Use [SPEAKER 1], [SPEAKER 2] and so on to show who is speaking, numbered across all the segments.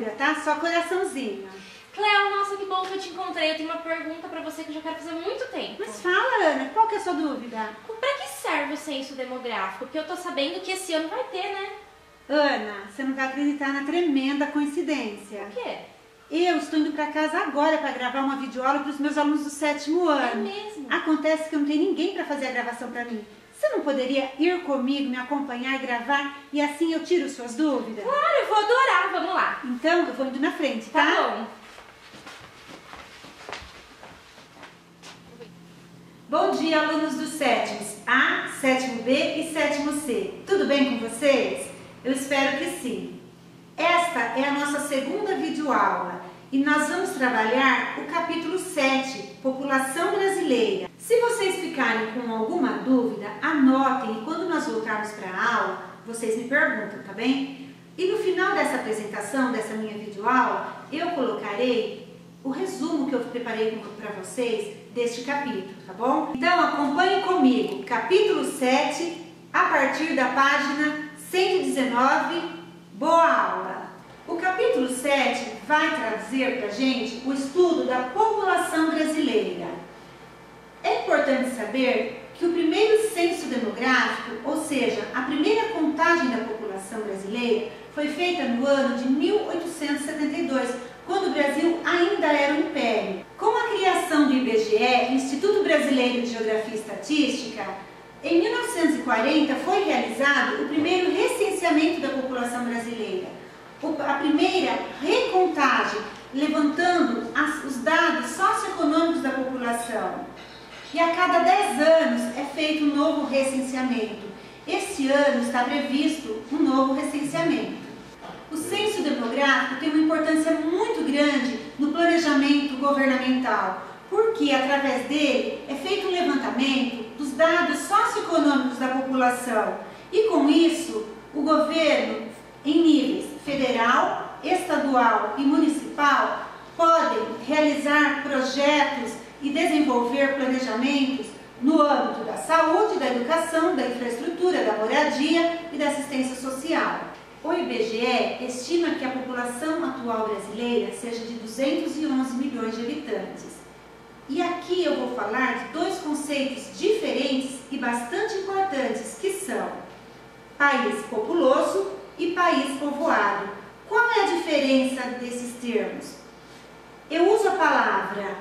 [SPEAKER 1] criatura, tá? Só coraçãozinho.
[SPEAKER 2] Cleo, nossa, que bom que eu te encontrei. Eu tenho uma pergunta pra você que eu já quero fazer há muito tempo.
[SPEAKER 1] Mas fala, Ana, qual que é a sua dúvida?
[SPEAKER 2] Pra que serve o censo demográfico? Porque eu tô sabendo que esse ano vai ter, né?
[SPEAKER 1] Ana, você não vai acreditar na tremenda coincidência.
[SPEAKER 2] O quê?
[SPEAKER 1] Eu estou indo para casa agora para gravar uma videoaula para os meus alunos do 7º ano.
[SPEAKER 2] É mesmo?
[SPEAKER 1] Acontece que eu não tenho ninguém para fazer a gravação para mim. Você não poderia ir comigo, me acompanhar, gravar e assim eu tiro suas dúvidas?
[SPEAKER 2] Claro, eu vou adorar. Vamos lá.
[SPEAKER 1] Então, eu vou indo na frente, tá?
[SPEAKER 2] Tá bom.
[SPEAKER 1] Bom dia, alunos dos 7º A, 7º B e 7º C. Tudo bem com vocês? Eu espero que sim. Esta é a nossa segunda videoaula e nós vamos trabalhar o capítulo 7, População Brasileira. Se vocês ficarem com alguma dúvida, anotem e quando nós voltarmos para a aula, vocês me perguntam, tá bem? E no final dessa apresentação, dessa minha videoaula, eu colocarei o resumo que eu preparei para vocês deste capítulo, tá bom? Então acompanhem comigo, capítulo 7, a partir da página 119, boa aula! O capítulo 7 vai trazer para a gente o estudo da população brasileira. É importante saber que o primeiro censo demográfico, ou seja, a primeira contagem da população brasileira, foi feita no ano de 1872, quando o Brasil ainda era um império. Com a criação do IBGE, Instituto Brasileiro de Geografia e Estatística, em 1940 foi realizado o primeiro recenseamento da população brasileira, a primeira recontagem, levantando os dados socioeconômicos da população. E a cada 10 anos é feito um novo recenseamento. Este ano está previsto um novo recenseamento. O censo demográfico tem uma importância muito grande no planejamento governamental, porque através dele é feito um levantamento dos dados socioeconômicos da população e com isso o governo em níveis federal, estadual e municipal podem realizar projetos e desenvolver planejamentos no âmbito da saúde, da educação, da infraestrutura, da moradia e da assistência social. O IBGE estima que a população atual brasileira seja de 211 milhões de habitantes. E aqui eu vou falar de dois conceitos diferentes e bastante importantes, que são país populoso e país povoado. Qual é a diferença desses termos? Eu uso a palavra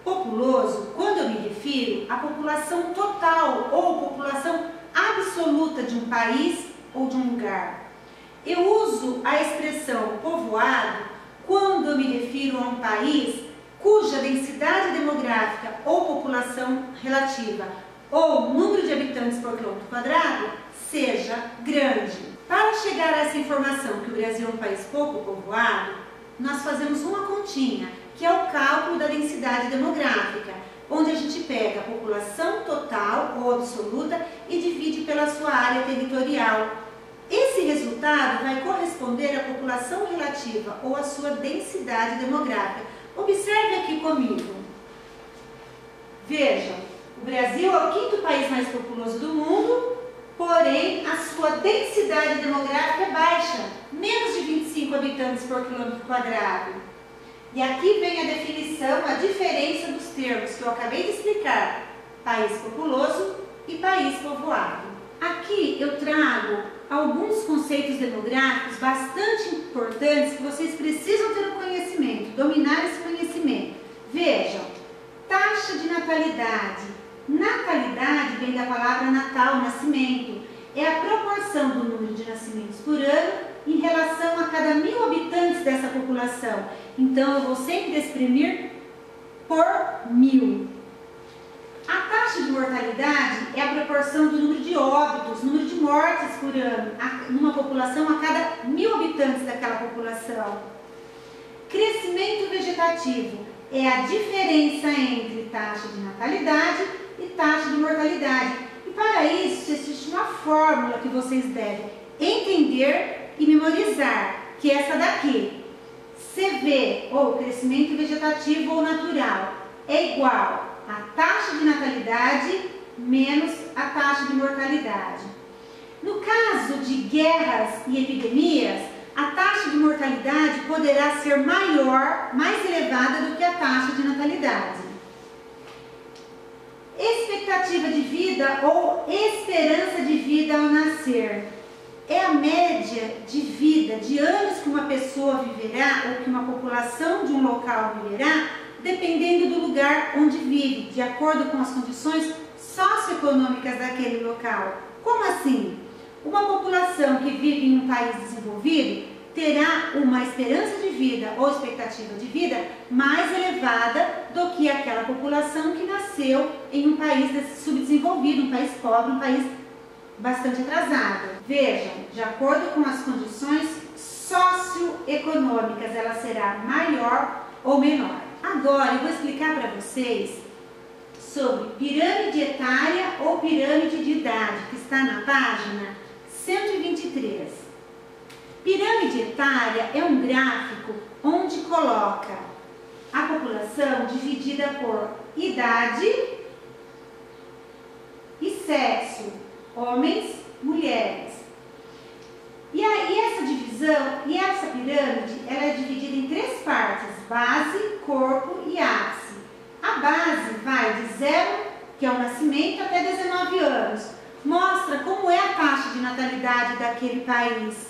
[SPEAKER 1] populoso quando eu me refiro à população total ou população absoluta de um país ou de um lugar. Eu uso a expressão povoado quando eu me refiro a um país cuja densidade demográfica ou população relativa ou número de habitantes por quilômetro quadrado seja grande. Para chegar a essa informação que o Brasil é um país pouco povoado, nós fazemos uma continha, que é o cálculo da densidade demográfica, onde a gente pega a população total ou absoluta e divide pela sua área territorial. Esse resultado vai corresponder à população relativa ou à sua densidade demográfica. Observe aqui comigo. Vejam, o Brasil é o 5º país mais populoso do mundo, porém a sua densidade demográfica é baixa, menos de 25 habitantes por quilômetro quadrado. E aqui vem a definição, a diferença dos termos que eu acabei de explicar, país populoso e país povoado. Aqui eu trago alguns conceitos demográficos bastante importantes que vocês precisam ter o conhecimento, dominar esse conhecimento. Vejam, taxa de natalidade. Natalidade vem da palavra natal, nascimento. É a proporção do número de nascimentos por ano em relação a cada 1000 habitantes dessa população. Então eu vou sempre exprimir por 1000. A taxa de mortalidade é a proporção do número de óbitos, número de mortes por ano, numa população a cada 1000 habitantes daquela população. Crescimento vegetativo é a diferença entre taxa de natalidade e taxa de mortalidade. E para isso existe uma fórmula que vocês devem entender e memorizar, que é essa daqui. CV, ou crescimento vegetativo ou natural, é igual a taxa de natalidade menos a taxa de mortalidade. No caso de guerras e epidemias, a taxa de mortalidade poderá ser maior, mais elevada do que a taxa de natalidade. Expectativa de vida ou esperança de vida ao nascer é a média de vida, de anos que uma pessoa viverá ou que uma população de um local viverá, dependendo do lugar onde vive, de acordo com as condições socioeconômicas daquele local. Como assim? Uma população que vive em um país desenvolvido terá uma esperança de vida ou expectativa de vida mais elevada do que aquela população que nasceu em um país subdesenvolvido, um país pobre, um país bastante atrasado. Vejam, de acordo com as condições socioeconômicas, ela será maior ou menor. Agora eu vou explicar para vocês sobre pirâmide etária ou pirâmide de idade, que está na página 123. Pirâmide etária é um gráfico onde coloca a população dividida por idade e sexo, homens, mulheres. E aí essa divisão, e essa pirâmide, ela é dividida em três partes: base, corpo e ápice. A base vai de 0, que é o nascimento, até 19 anos. Mostra como é a taxa de natalidade daquele país.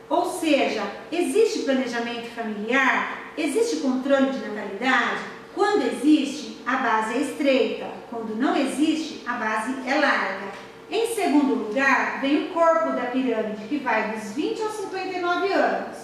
[SPEAKER 1] Ou seja, existe planejamento familiar? Existe controle de natalidade? Quando existe, a base é estreita. Quando não existe, a base é larga. Em segundo lugar, vem o corpo da pirâmide, que vai dos 20 aos 59 anos.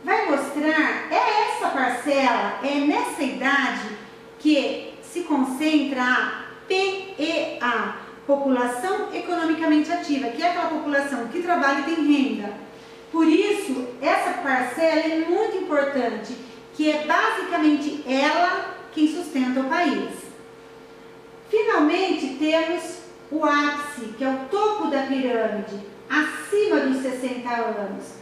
[SPEAKER 1] Vai mostrar, é essa parcela, é nessa idade que se concentra a PEA, População Economicamente Ativa, que é aquela população que trabalha e tem renda. Por isso, essa parcela é muito importante, que é basicamente ela quem sustenta o país. Finalmente, temos o ápice, que é o topo da pirâmide, acima dos 60 anos.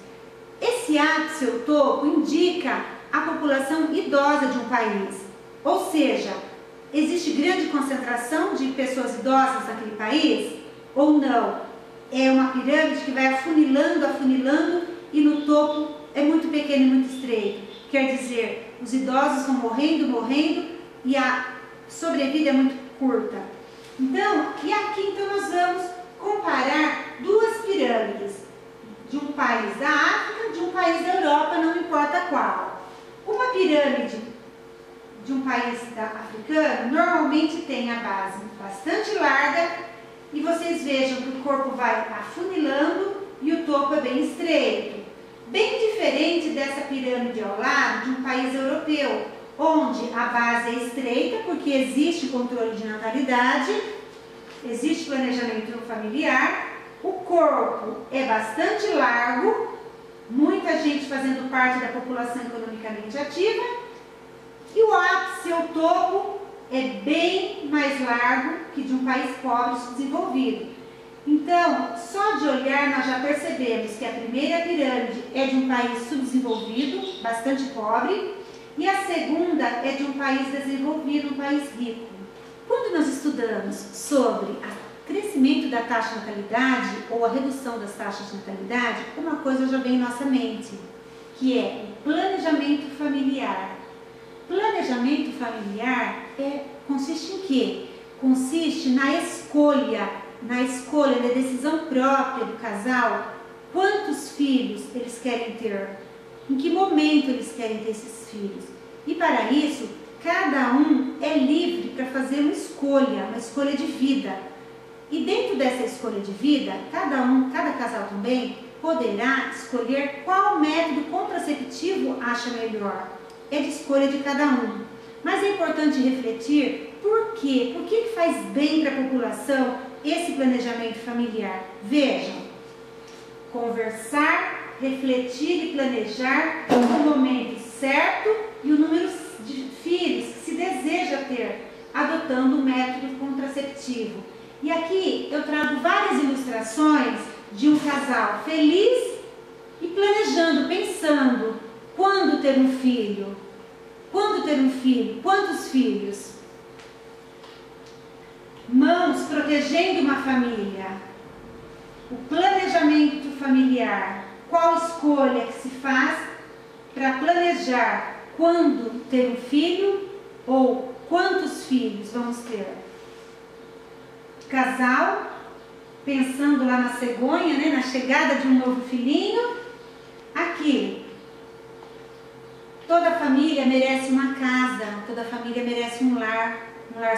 [SPEAKER 1] Esse ápice, o topo, indica a população idosa de um país. Ou seja, existe grande concentração de pessoas idosas naquele país ou não? É uma pirâmide que vai afunilando, afunilando e no topo é muito pequeno e muito estreito. Quer dizer, os idosos vão morrendo, morrendo e a sobrevida é muito curta. Então, e aqui então nós vamos comparar duas pirâmides, de um país da África, de um país da Europa, não importa qual. Uma pirâmide de um país africano normalmente tem a base bastante larga e vocês vejam que o corpo vai afunilando e o topo é bem estreito. Bem diferente dessa pirâmide ao lado de um país europeu, onde a base é estreita porque existe controle de natalidade, existe planejamento familiar, o corpo é bastante largo, muita gente fazendo parte da população economicamente ativa, e o ápice, o topo, é bem mais largo que de um país pobre e subdesenvolvido. Então, só de olhar nós já percebemos que a primeira pirâmide é de um país subdesenvolvido, bastante pobre, e a segunda é de um país desenvolvido, um país rico. Quando nós estudamos sobre o crescimento da taxa de natalidade ou a redução das taxas de natalidade, uma coisa já vem em nossa mente, que é o planejamento familiar. Planejamento familiar consiste em quê? Consiste na escolha, na decisão própria do casal, quantos filhos eles querem ter, em que momento eles querem ter esses filhos. E para isso, cada um é livre para fazer uma escolha de vida. E dentro dessa escolha de vida, cada casal também poderá escolher qual método contraceptivo acha melhor. É de escolha de cada um. Mas é importante refletir por quê? Por que faz bem para a população esse planejamento familiar? Vejam, conversar, refletir e planejar o momento certo e o número de filhos que se deseja ter, adotando o método contraceptivo. E aqui eu trago várias ilustrações de um casal feliz e planejando, pensando, quando ter um filho? Quando ter um filho? Quantos filhos? Mãos protegendo uma família. O planejamento familiar. Qual escolha que se faz para planejar quando ter um filho ou quantos filhos vamos ter? Casal, pensando lá na cegonha, né, na chegada de um novo filhinho. Aqui, toda família merece uma casa, toda família merece um lar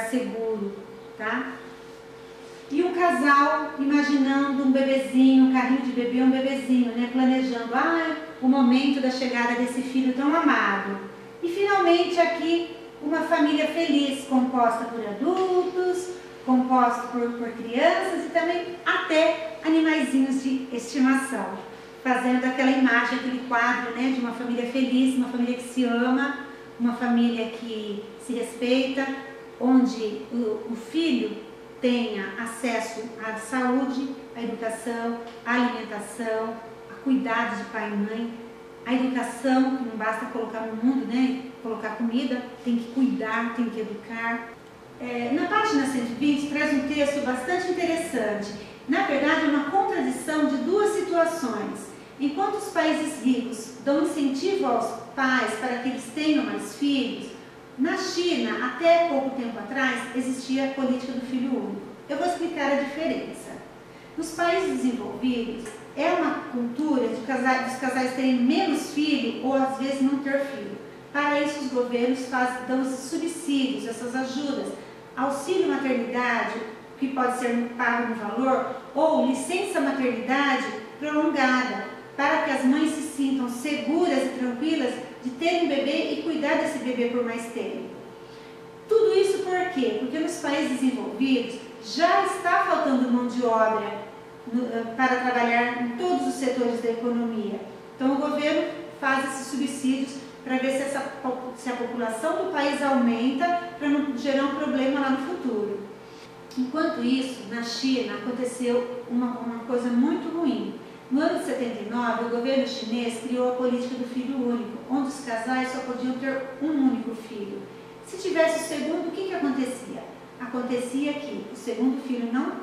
[SPEAKER 1] seguro, tá? E o casal imaginando um bebezinho, um carrinho de bebê, um bebezinho, né? Planejando o momento da chegada desse filho tão amado. E finalmente aqui uma família feliz, composta por adultos, composta por crianças e também até animaizinhos de estimação. Fazendo aquela imagem, aquele quadro, né? De uma família feliz, uma família que se ama, uma família que se respeita, onde o filho tenha acesso à saúde, à educação, à alimentação, a cuidado de pai e mãe, a educação, que não basta colocar no mundo, né? Colocar comida, tem que cuidar, tem que educar. Na página 120 traz um texto bastante interessante. Na verdade, é uma contradição de duas situações. Enquanto os países ricos dão incentivo aos pais para que eles tenham mais filhos, na China, até pouco tempo atrás, existia a política do filho único. Eu vou explicar a diferença. Nos países desenvolvidos, é uma cultura dos casais terem menos filho ou às vezes não ter filho. Para isso, os governos dão esses subsídios, essas ajudas, auxílio maternidade, que pode ser pago no valor, ou licença maternidade prolongada, para que as mães se sintam seguras e tranquilas de ter um bebê e cuidar desse bebê por mais tempo. Tudo isso por quê? Porque nos países desenvolvidos já está faltando mão de obra para trabalhar em todos os setores da economia. Então o governo faz esses subsídios para ver se a população do país aumenta, para não gerar um problema lá no futuro. Enquanto isso, na China aconteceu uma coisa muito ruim. No ano de 79, o governo chinês criou a política do filho único, onde os casais só podiam ter um único filho. Se tivesse o segundo, o que acontecia? Acontecia que o segundo filho não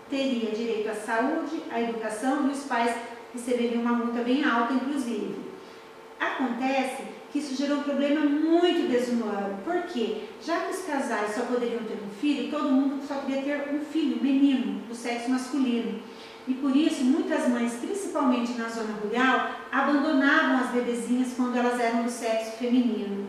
[SPEAKER 1] teria direito à saúde, à educação e os pais receberiam uma multa bem alta, inclusive. Acontece que isso gerou um problema muito desumano. Por quê? Já que os casais só poderiam ter um filho, todo mundo só podia ter um filho, menino, do sexo masculino. E por isso, muitas mães, principalmente na zona rural, abandonavam as bebezinhas quando elas eram do sexo feminino.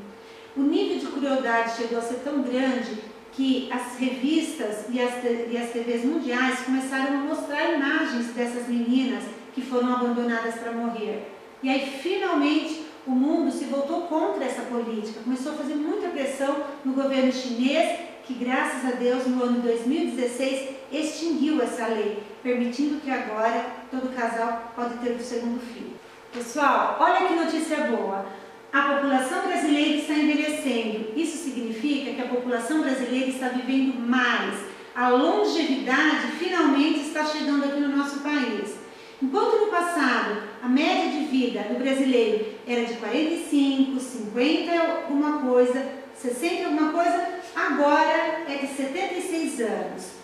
[SPEAKER 1] O nível de crueldade chegou a ser tão grande que as revistas e as TVs mundiais começaram a mostrar imagens dessas meninas que foram abandonadas para morrer. E aí, finalmente, o mundo se voltou contra essa política, começou a fazer muita pressão no governo chinês, que graças a Deus no ano 2016 extinguiu essa lei, permitindo que agora todo casal pode ter o segundo filho. Pessoal, olha que notícia boa! A população brasileira está envelhecendo. Isso significa que a população brasileira está vivendo mais. A longevidade finalmente está chegando aqui no nosso país. Enquanto no passado a média de vida do brasileiro era de 45, 50 alguma coisa, 60 alguma coisa, agora é de 76 anos.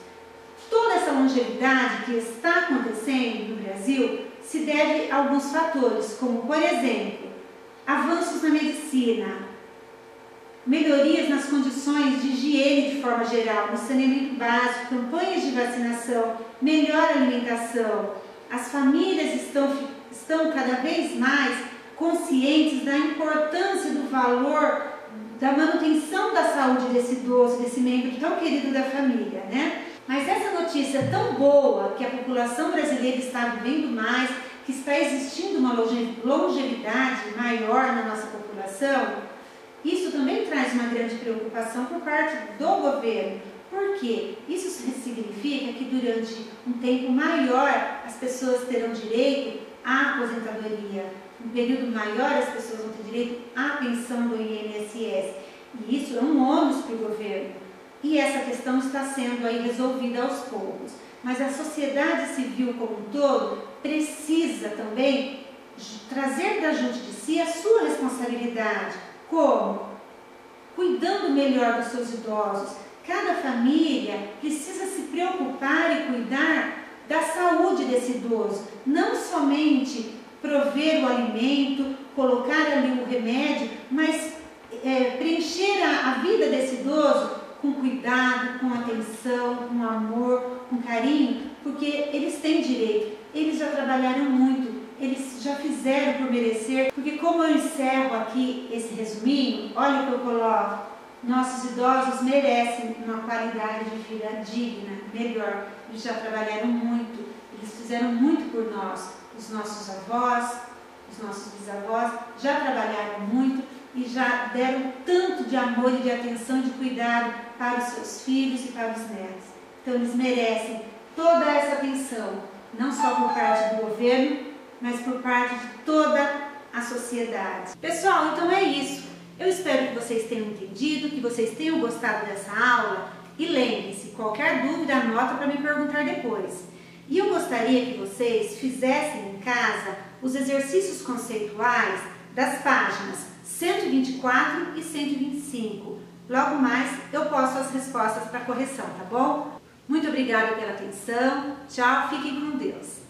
[SPEAKER 1] Toda essa longevidade que está acontecendo no Brasil se deve a alguns fatores, como por exemplo, avanços na medicina, melhorias nas condições de higiene de forma geral, no saneamento básico, campanhas de vacinação, melhor alimentação. As famílias estão cada vez mais conscientes da importância do valor da manutenção da saúde desse idoso, desse membro tão querido da família, né? Mas essa notícia é tão boa, que a população brasileira está vivendo mais, que está existindo uma longevidade maior na nossa população, isso também traz uma grande preocupação por parte do governo. Por quê? Isso significa que durante um tempo maior as pessoas terão direito à aposentadoria. Um período maior as pessoas vão ter direito à pensão do INSS. E isso é um ônus para o governo. E essa questão está sendo aí resolvida aos poucos. Mas a sociedade civil como um todo precisa também trazer para junto de si a sua responsabilidade. Como? Cuidando melhor dos seus idosos. Cada família precisa se preocupar e cuidar da saúde desse idoso. Não somente prover o alimento, colocar ali o remédio, mas preencher a vida desse idoso com cuidado, com atenção, com amor, com carinho, porque eles têm direito, eles já trabalharam muito, eles já fizeram por merecer, porque como eu encerro aqui esse resuminho, olha o que eu coloco, nossos idosos merecem uma qualidade de vida digna, melhor, eles já trabalharam muito, eles fizeram muito por nós, os nossos avós, os nossos bisavós já trabalharam muito e já deram tanto de amor e de atenção e de cuidado para os seus filhos e para os netos. Então eles merecem toda essa atenção, não só por parte do governo, mas por parte de toda a sociedade. Pessoal, então é isso. Eu espero que vocês tenham entendido, que vocês tenham gostado dessa aula e lembrem-se, qualquer dúvida anota para me perguntar depois. E eu gostaria que vocês fizessem em casa os exercícios conceituais das páginas 124 e 125. Logo mais eu posto as respostas para correção, tá bom? Muito obrigada pela atenção. Tchau, fiquem com Deus.